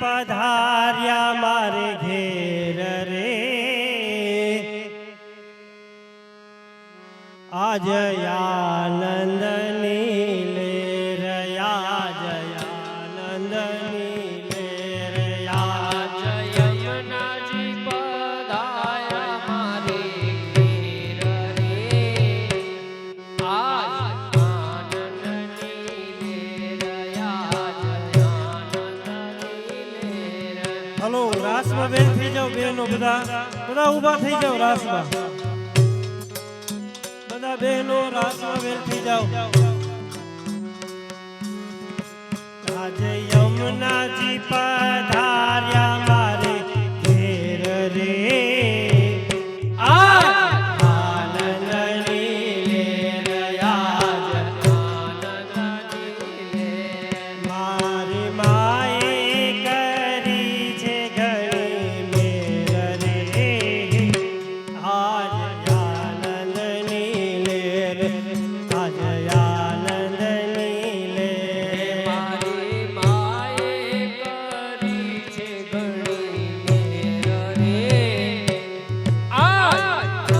પધાર્યા મારે ઘેર રે આજ આનંદની લેર આજ આનંદની લેર આજ યમુનાજી પધાર્યા મારે ઘેર રે આજ આનંદની લેર આજ આનંદની લેર. હલો રાસમાં બેન થઈ જાવ બેનો બધા ઊભા થઈ જાવ રાસમાં બધા બહેનો રાસમાં બેન થઈ જાવ આજે યમુનાજી પધાર્યા મારે ઘેર રે આજ આનંદની લેર આજ આનંદની લેર. મારી માએ કરી છે ઘણી મેર રે આજ આનંદની લેર આજ આનંદની લેર મારી માએ કરી છે ઘણી મેર રે આજ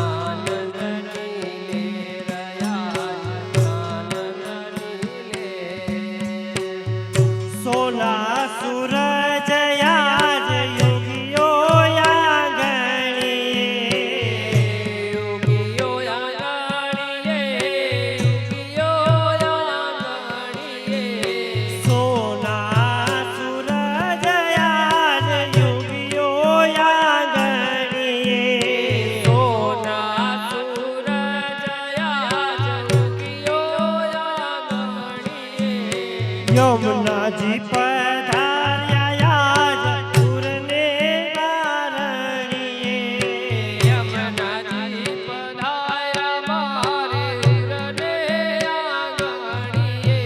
આનંદની લેર આજ આનંદની લેર. સોના સૂરજ આજ યોગીઓ આંગણીએ યોગીઓ આંગણીએ યોગીઓ આંગણીએ સોના સૂરજ આજ યોગીઓ આંગણીએ સોના સૂરજ આજ યોગીઓ આંગણીએ યમુનાજી પધાર્યા આજ પૂરને વારણીએ યમુનાજી પધાર્યા મારે ઉરને આંગણીએ.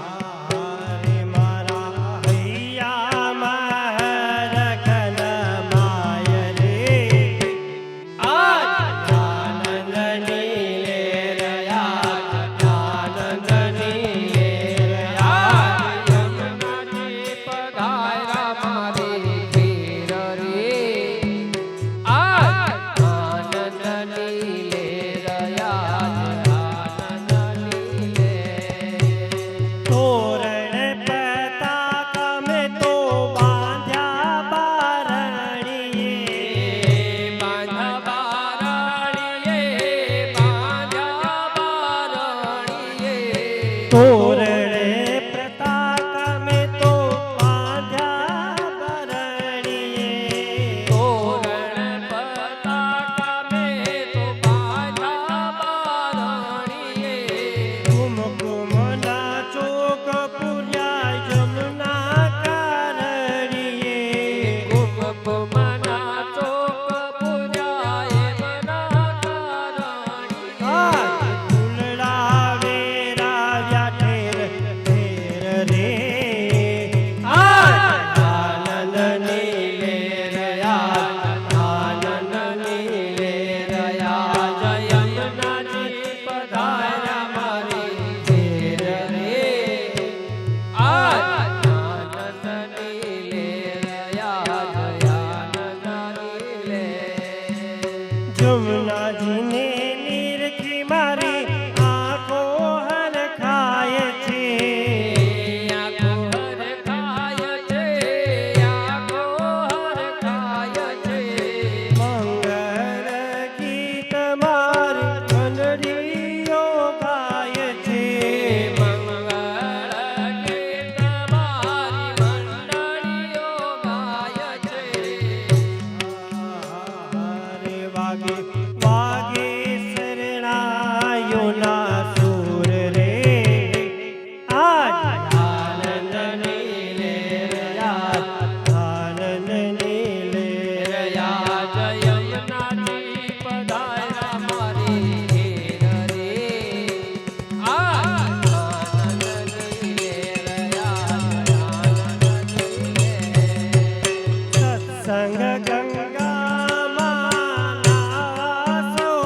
હારે મારા હૈયામાં રખન માય રે આજ આનંદની લેર આજ આનંદની લેર આજ યમુનાજી પધાર્યા મારે ઘેર રે આજ આનંદની લેર આજ આનંદની લેર. તોરણ પતાકા મેં તો બાંધ્યા બારણીએ બાંધા બારણીએ બાંધા બારણીએ તોરણે પતાકા મેં તો બાંધ્યા બારણીએ તોરણ પતાકા મેં તો બાંધા બારણીએ. કુમકુમના ચોક પૂર્યા યમુના કારણીએ કુમકુમના ચોક પૂર્યાએ મના કારણીએ. આજ ફૂલડા વેરાવ્યા ઠેર ઠેર રે આજ આનંદની લેર આજ આનંદની લેર આજ યમુનાજી પધાર્યા મારી ઘેર રે આજ આનંદની લેર આજ આનંદની લેર. જમુનાજીને નિરખી મારી આંખો હરખાય છે આંખો હરખાય છે આંખો હરખાય છે. મંગળ ગીત મારી કંડરીઓ ગાય છે મંગળ ગીત મારી મંડળીઓ ગાય છે. હારે વાગે વાગે શરણાયોના સૂર રે આજ આનંદની લેર આજ આનંદની લેર આજ યમુનાજી પધાર્યા મારી ઘેર રે આજ આનંદની લેર આજ આનંદની લેર. સત્સંગ ગંગામાં નાવા સૌ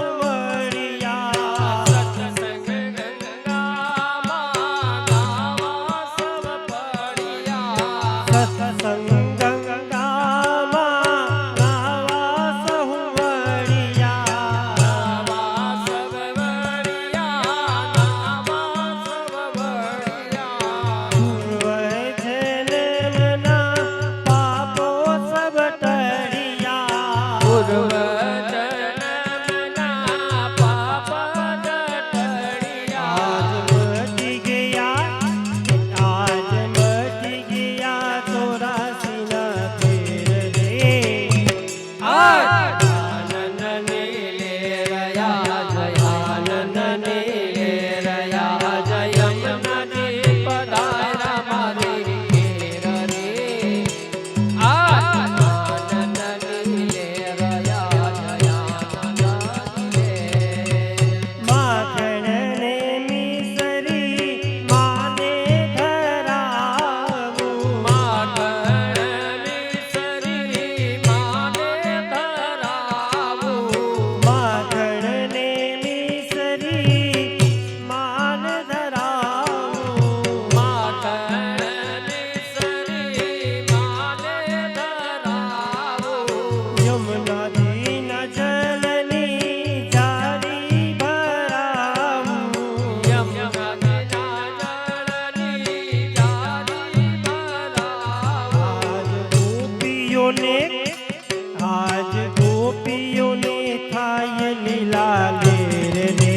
લીલા લેર ને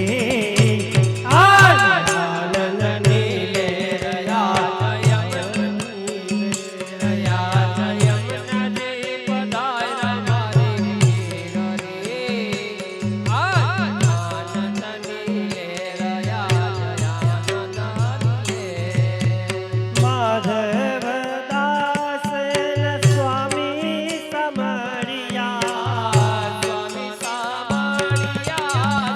આજ લાલનની લેર યાદ યમુનાજી પધાર્યા મારી હીર રે આનંદની લેર યાદ માધવદાસ સ્વામી સમરિયા સ્વામી સામળિયા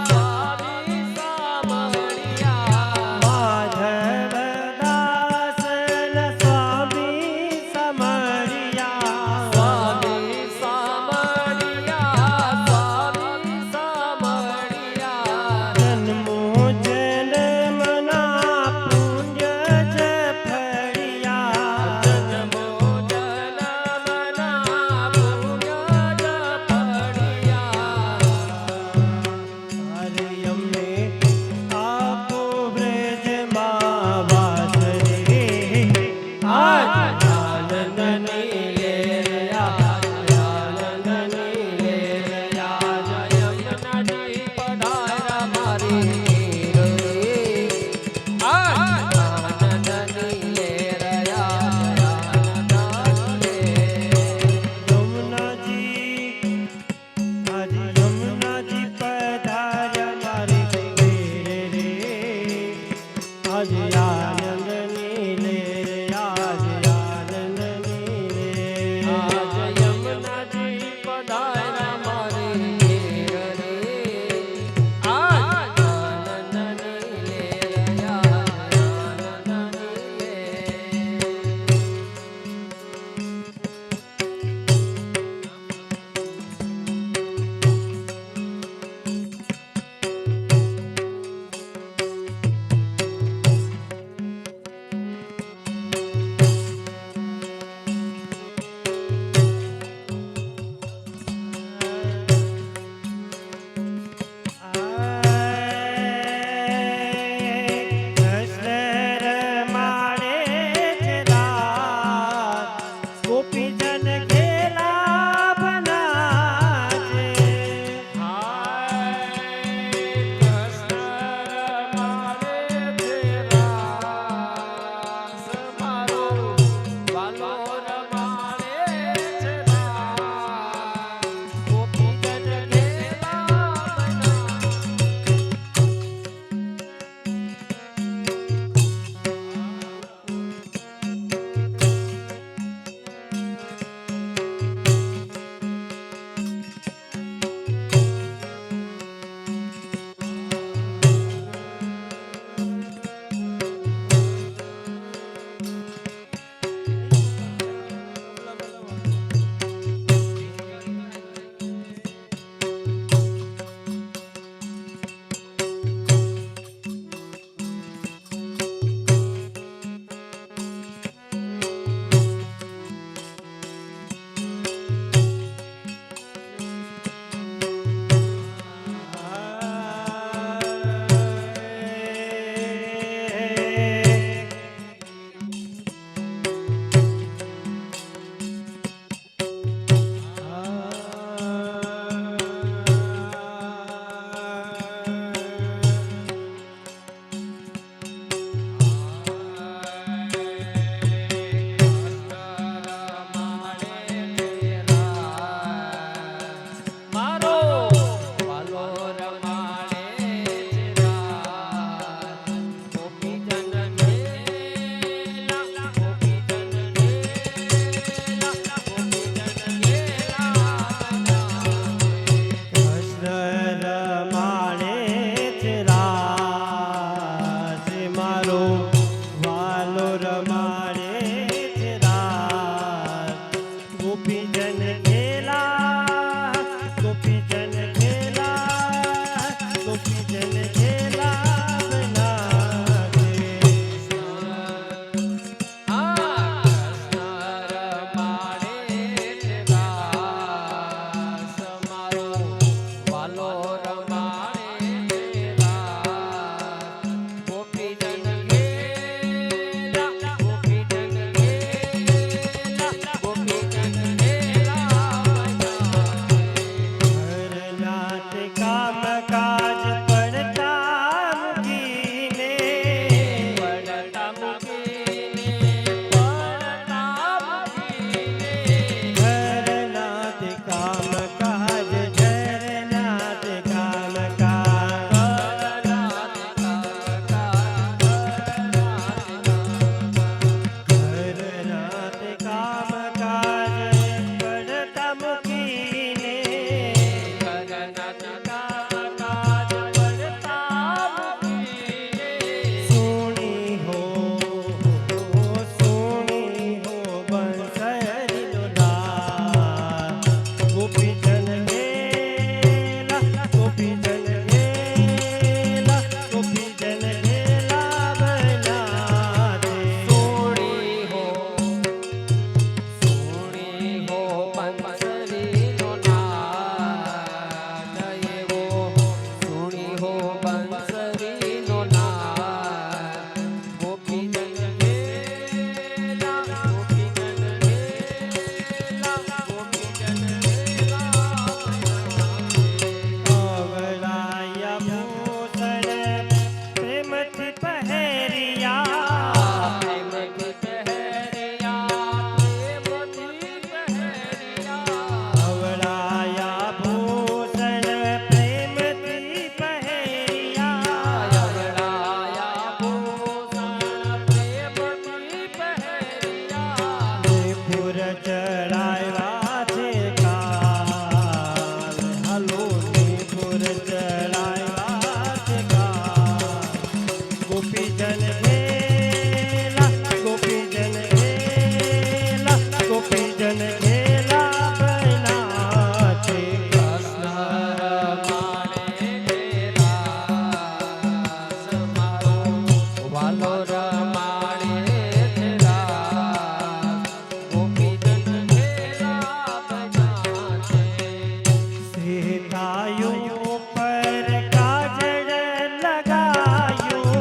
ચડાવ્યા છે ગાય. ગોપીજન ઘેલા, ગોપીજન ઘેલા, ગોપીજન ઘેલા બન્યા છે ગાય. વાલો રમાડે છે રાસ. ગોપીજન ઘેરા બન્યા છે. સીતાયું પર કાજળ લગાયું.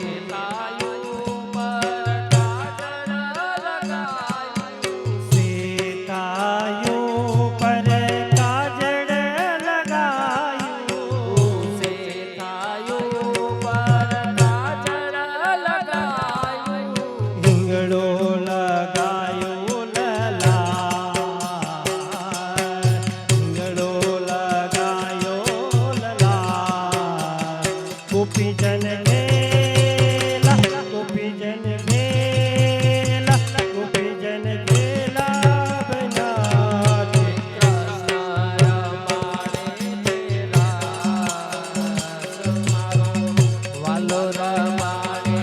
સીતાયું પર કાજળ લગાયું. સીતાયું પર કાજળ લગાયું. સીતાયું પર કાજળ લગાયું. હિંગડો લગાયો લલાય. હિંગડો લગાયો લલાય. ગોપીજન ઘેલા, ગોપીજન ઘેલા, ગોપીજન ઘેલા બન્યા છે. વાલો રમાડે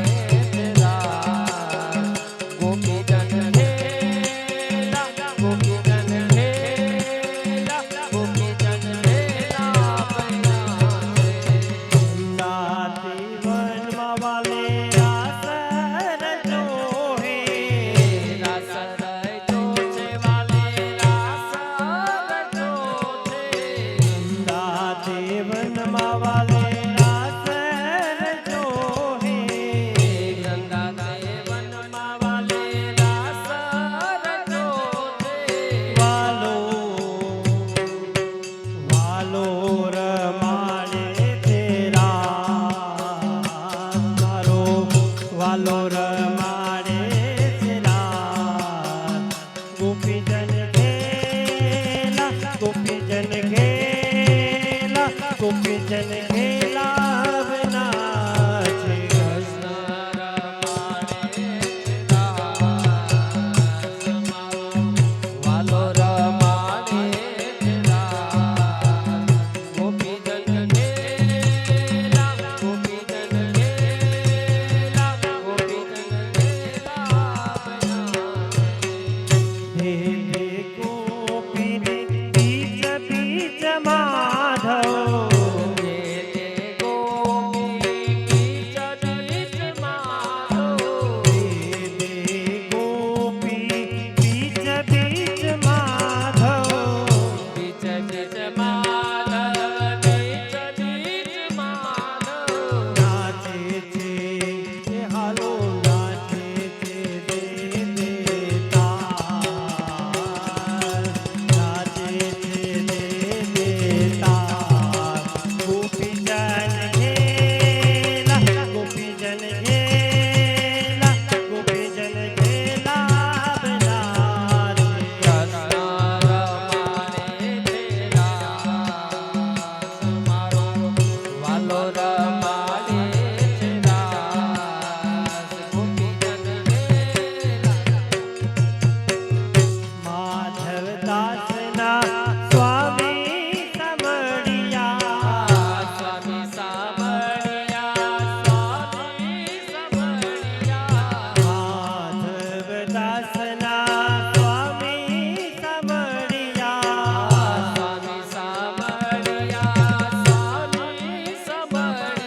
છે રાસ. ગોપીજન ઘેલા, ગોપીજન ઘેલા, ગોપીજન ઘેલા બન્યા છે. નાતી વનમાં વાલે આસર જોહે. રાસ રચ્યો છે વાલે રાસ રચ્યો છે. નાતી વનમાં વાલે આસર જોહે. ગંગા દેવનમાં વાલે રાસ રચ્યો છે. વાલો વાલો રમાડે તેરા. મારો વાલો રમાડે તેરા. ગોપીજન ઘેલા, ગોપીજન ઘેલા, ગોપીજન ઘેલા બન્યા છે. વાલો રમાડે છે રાસ. ગોપીજન ઘેલા, ગોપીજન ઘેલા, ગોપીજન ઘેલા બન્યા છે. હે હે ગોપીને બીચ બીચ માધવ. જે તે ગોપી બીચ બીચ માધવ. હે હે ગોપી બીચ બીચ માધવ. બીચ બીચ માધવ, બીચ બીચ માધવ. નાચે છે એ હાલો નાચે છે દે દેતા. નાચે છે દે દેતા. ગોપીજન ઘેલા, ગોપીજન ઘેલા, ગોપીજન ઘેલા બન્યા છે. કૃષ્ણ રમાડે છે રાસ. મારો વાલો રમાડે છે રાસ. ગોપીજન ઘેલા. માધવદાસના સ્વામી સમડિયા. સ્વામી સાંભળ્યા, સ્વામી સાંભળ્યા. માધવદાસના સ્વામી સમડિયા. સ્વામી સાંભળ્યા, સ્વામી સાંભળ્યા.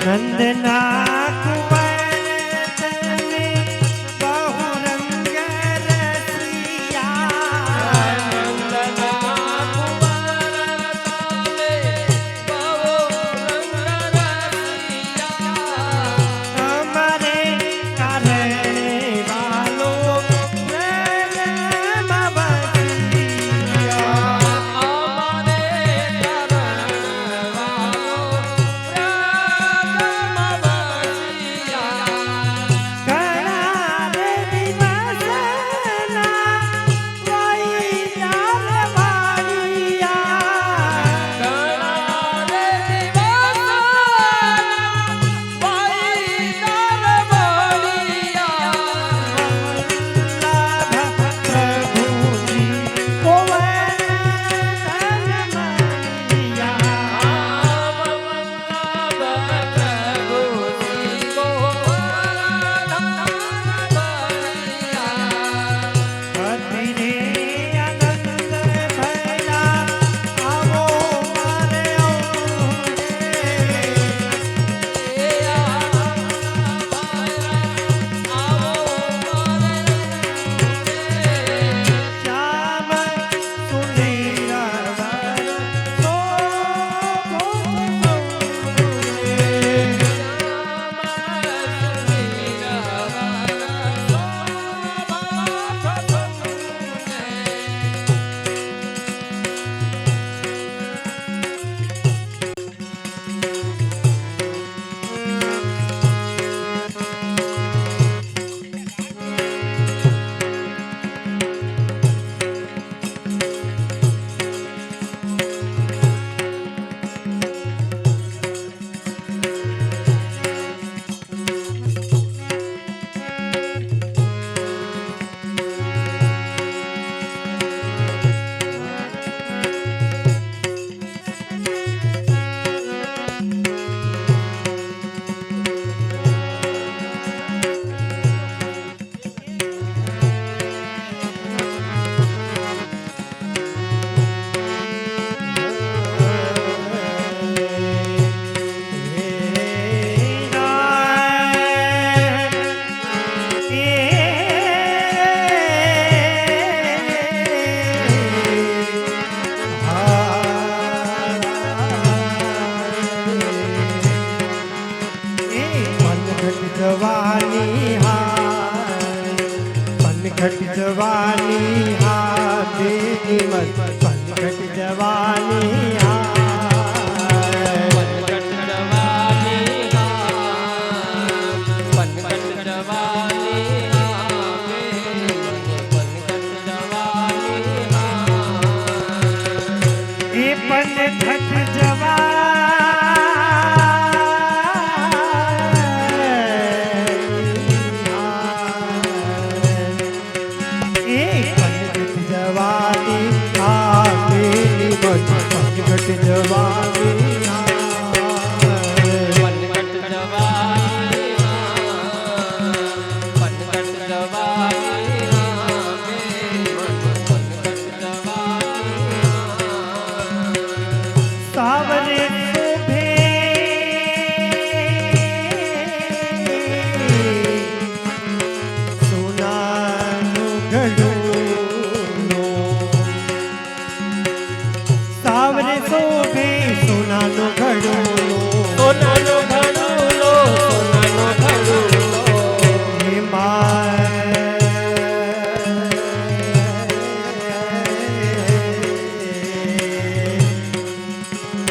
નંદના जवानी हाय पनघट जवानी हाय बेनी मन पनघट जवानी हाय पनघट जवानी पनघट जवानी पनघट जवानी ये पनघट जवानी जवानी हाय बेनी मन पनघट जवानी पनघट जवानी पनघट जवानी पनघट जवानी सावरे शोभे सोनानु घड़ोलो सावरे शोभे सोनानु घड़ोलो सोनानो घड़ोलो सोनानो घड़ोलो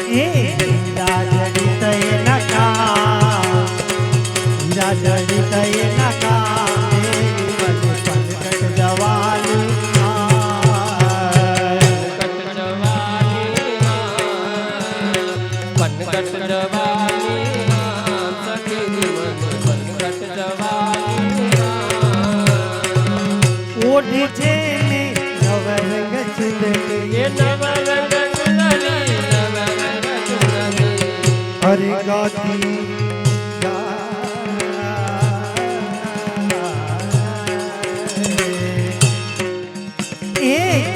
हे जड़ित नका पनघट जवानी पनघट जवानी पनघट जवानी सखी मन पनघट जवानी ओढ़ी छेने नवरंग चुनरी ये नवरंग चुनरी नवरंग चुनरी हरि गाती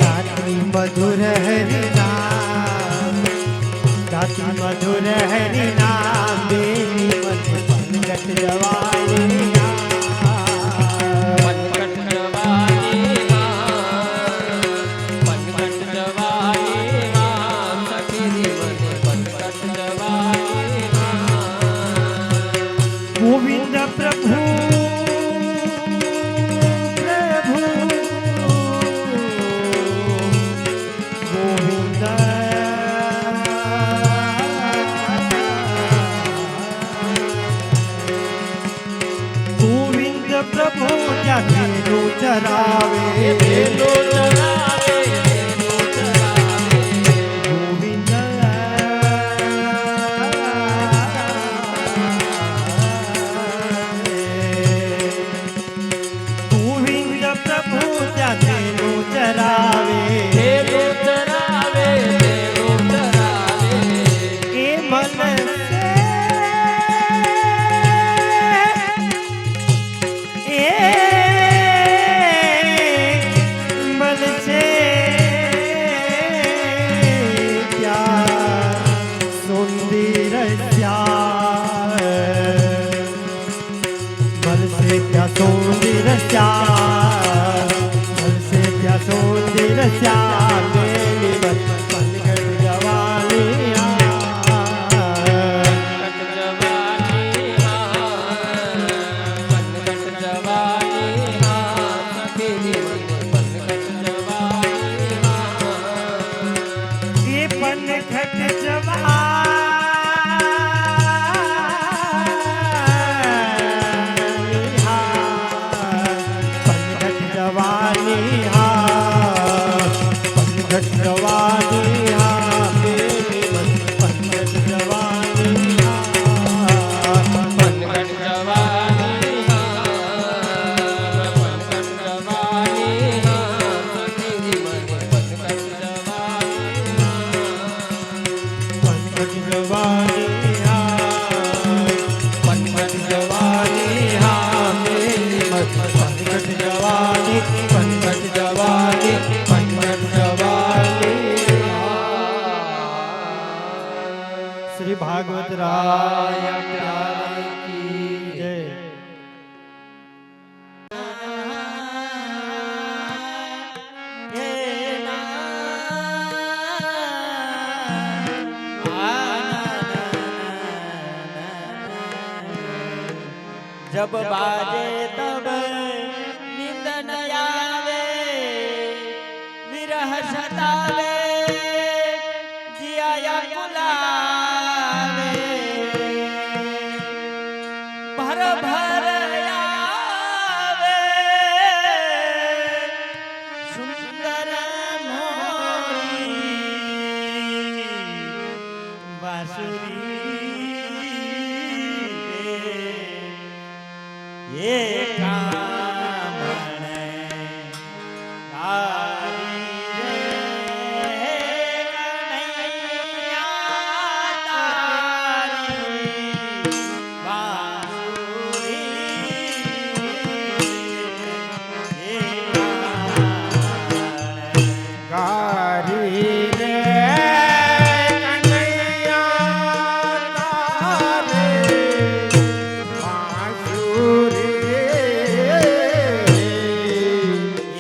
गाती मधुर हरि नाम गाती मधुर हरि नाम बेनी मन पनघट जवानी पनघट जवानी पनघट जवानी सखी मन पनघट जवानी गोविंद प्रभु प्रभु गोविंद गोविंद प्रभु जाके रो चरावे बेलो चरावे बेलो चरावे गोविंद गोविंद प्रभु जाके रो चरावे बेलो चरावे बेलो चरावे ए मन से मन से क्या सुंदर श्याम मन से क्या सुंदर श्याम मन से क्या सुंदर श्याम मेरी मन पनघट जवानी पनघट जवानी पनघट जवानी सखी मन पनघट जवानी ये पनघट जवानी पनघट जवानी जब बाजे तब नींद न आवे विरह सतावे जिया बुलावे भर भर आवे सुंदर मोरी बांसुरी ये कामण तारी रे कन्हैया तारी बांसुरी ये कामण गारी रे कन्हैया तारे बांसुरी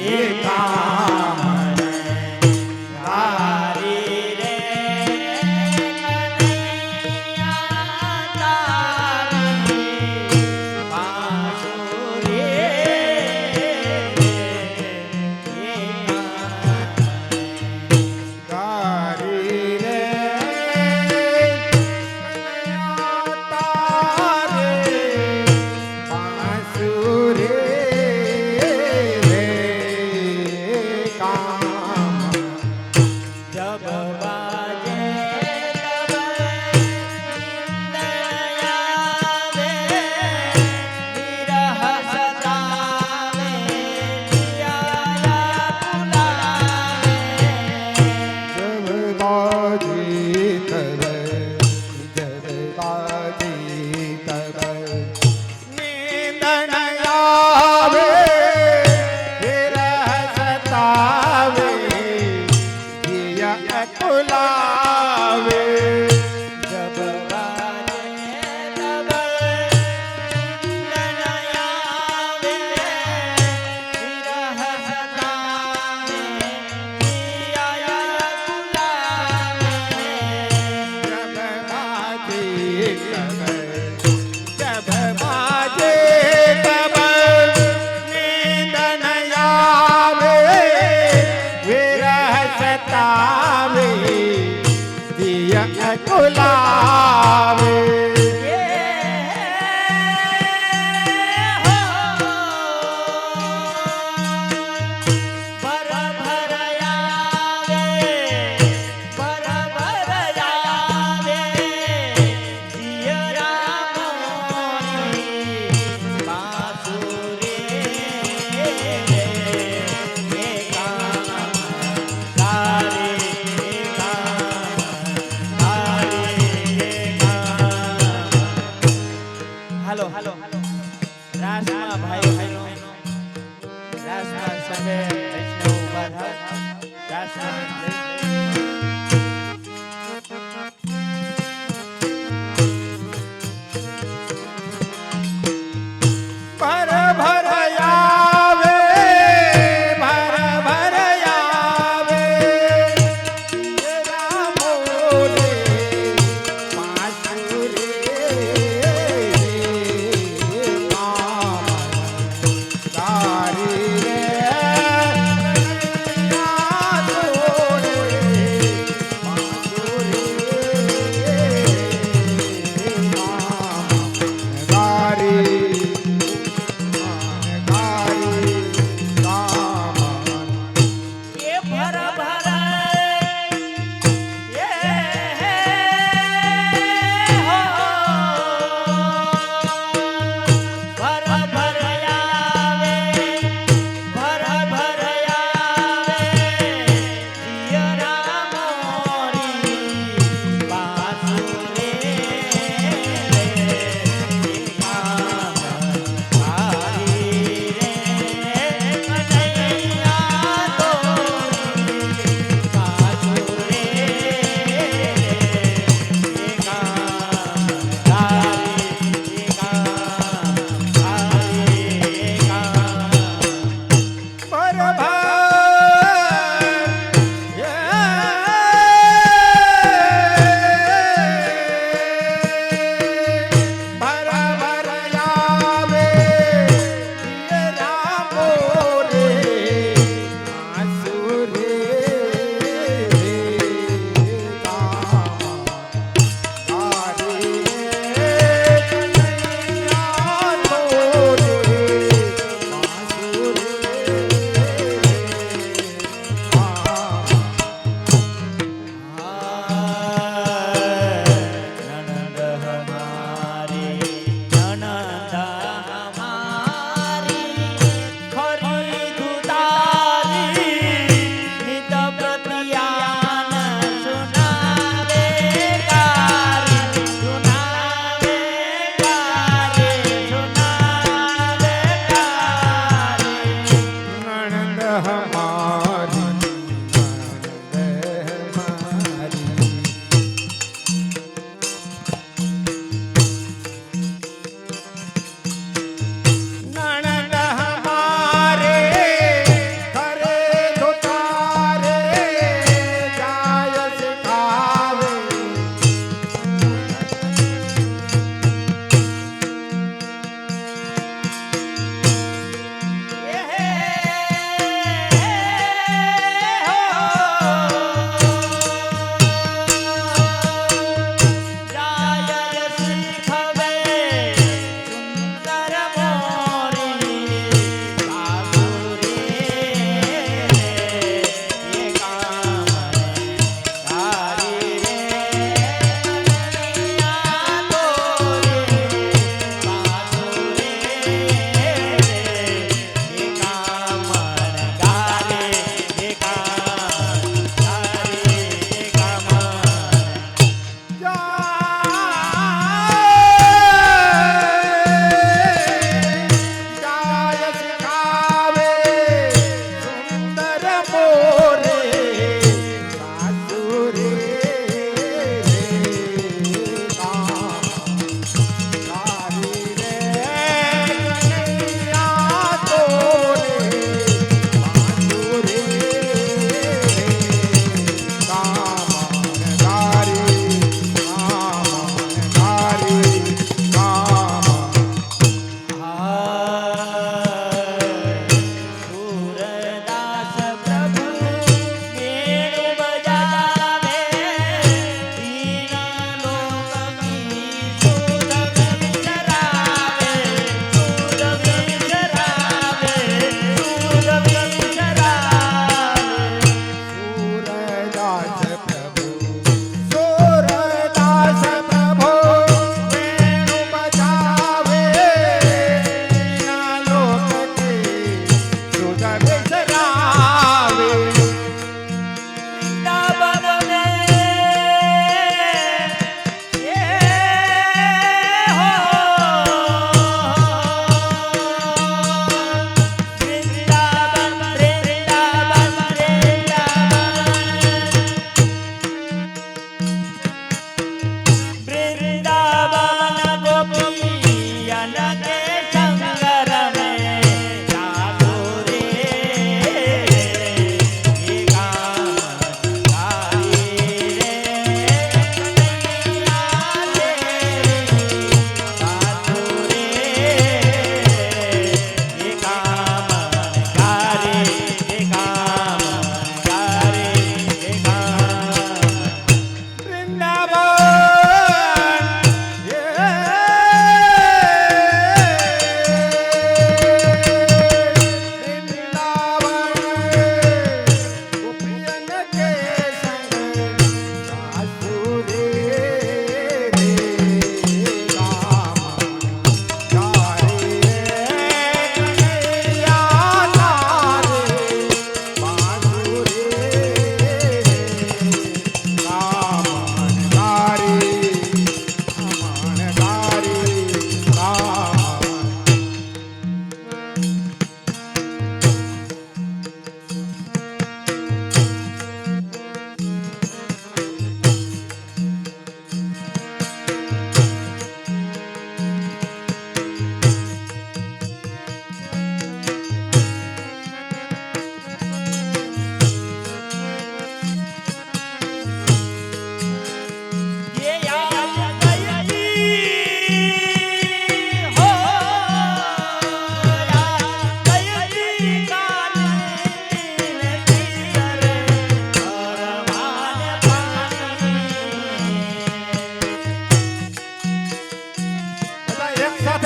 ये कामन तारी रे कन्हैया तारी बांसुरी ये गारी रे कन्हैया तारे बांसुरी रे कामन जब बाजे तब नींद आवे विरह सतावे जिया बुलावे जब बाजी तब जब बाजी तब नींद न आवे विरह सतावे जिया कुलावे जब बाजे तब नींद न आवे विरह सतावे जिया बुलावे जब बाजी तब जब बाजे तब नींद न आवे विरह सतावे दिया कुलावे भर भर आवे भर भर आवे जियरा मोरी बांसुरी ये काम तारे હાલો હાલો રાસમાં ભાઈ ભાઈનો રાસમાં સંગે વૈષ્ણવ ઉભા થાવ રાસમાં भर भर आवे भर भर आवे तेरा मोरे बांसुरी कामन गारी रे कन्हैया तोरे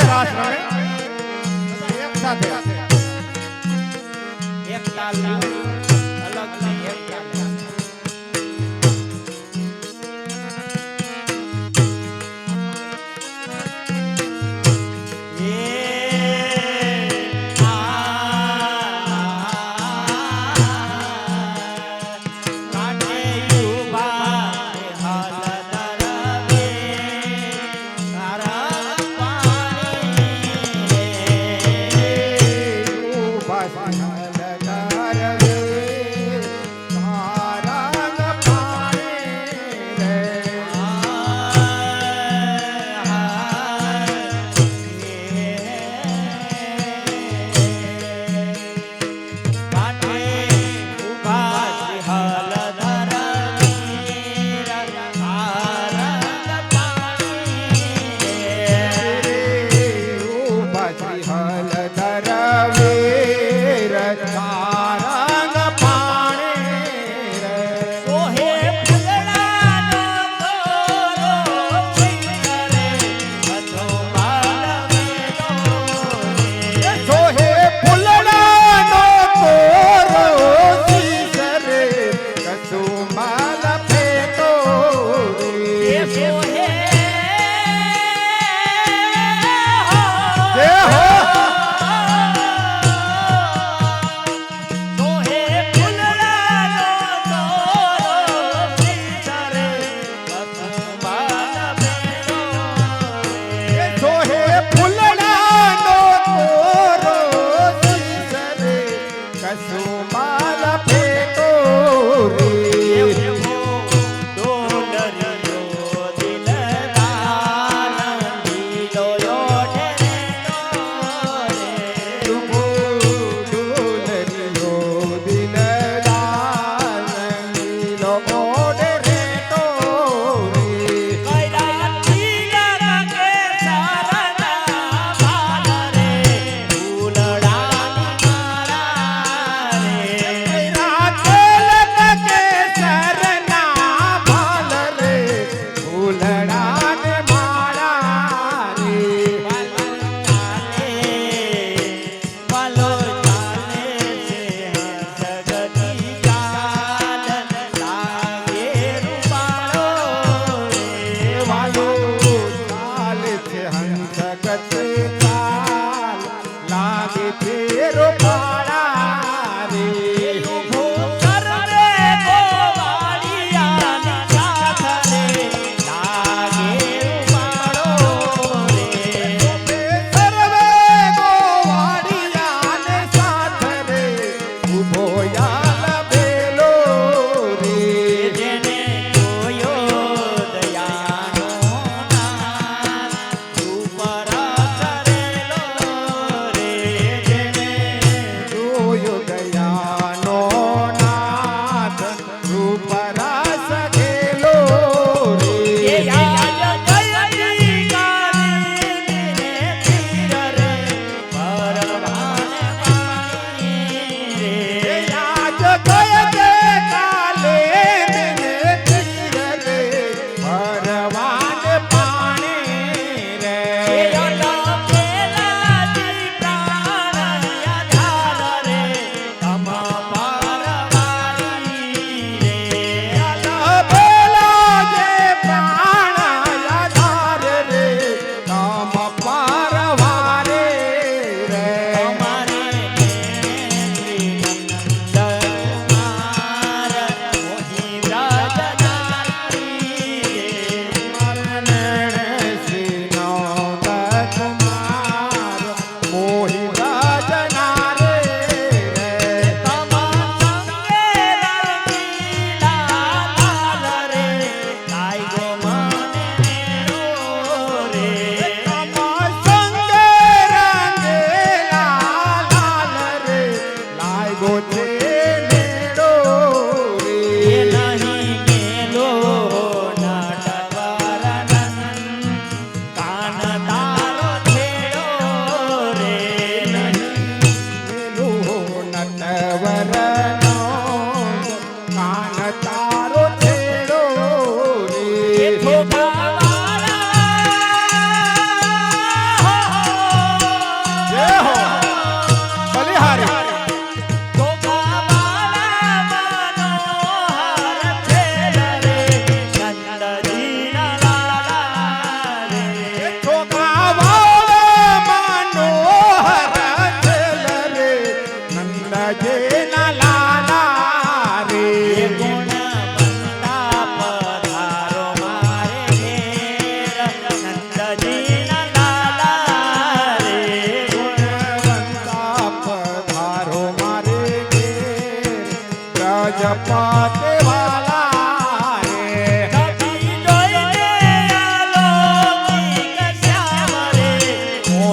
રાસ રમે એક સાથે એક તાલ અલગ છે એક તાલ ઉભા સિંહલ તારવે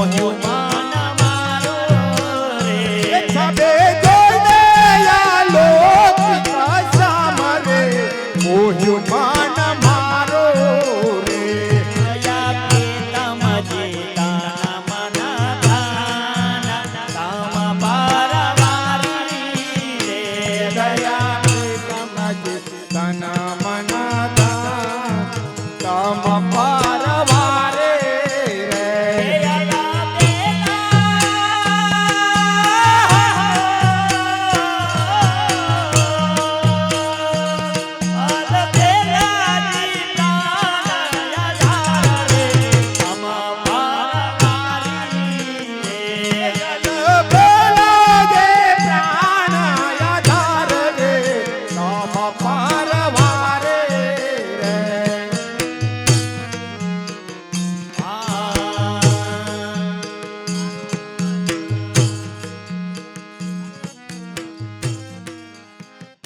મોહ્યો